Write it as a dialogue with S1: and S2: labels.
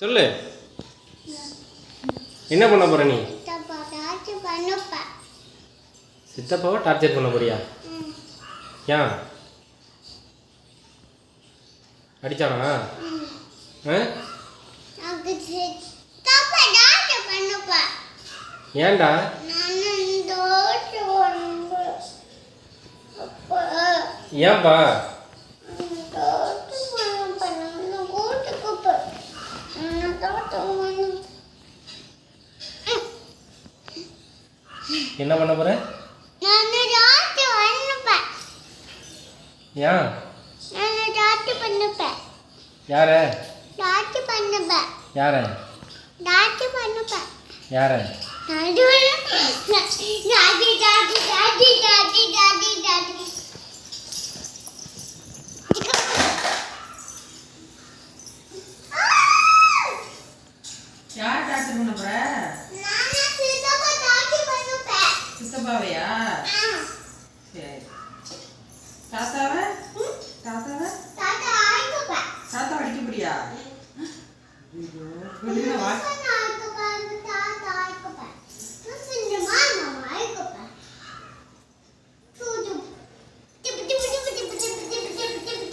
S1: சொல்லு. என்ன பண்ண போற நீ? சித்தப்பாவை டார்ச்சர் பண்ண போறியா? ஏன் அடிச்சானா? ஏன்டா? ஏன்பா? என்ன பண்ண போற? ஏன்? யார? யார? யார?
S2: யார் டாக்டர் பண்ண போற? சித்தப்பாவையா? சரி. தாத்தாவை? தாத்தாவை? தாத்தா அடிக்க முடியா? வெளியில வா.